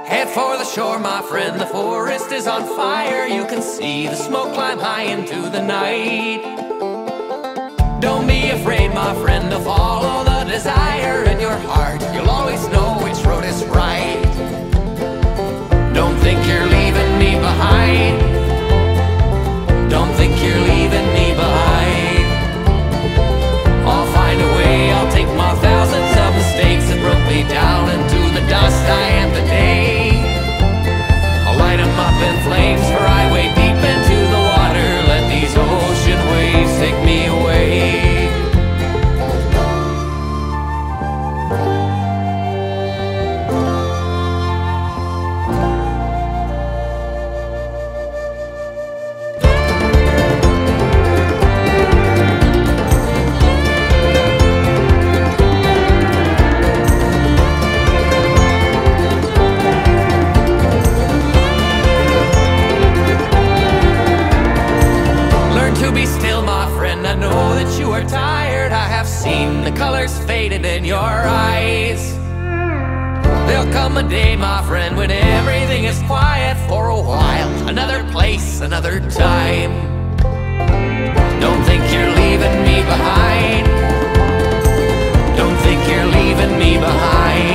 Head for the shore, my friend, the forest is on fire. You can see the smoke climb high into the night. Don't be afraid, my friend, to follow the desire in your heart. You'll always know which road is right. Don't think you're leaving me behind. Don't think you're leaving me behind. I'll find a way, I'll take my thousands of mistakes that broke me down into the dust I am today. I'll light 'em up in flames, for I wade deep into the water. Let these ocean waves take me away. I know that you are tired. I have seen the colors faded in your eyes. There'll come a day, my friend, when everything is quiet for a while. Another place, another time. Don't think you're leaving me behind. Don't think you're leaving me behind.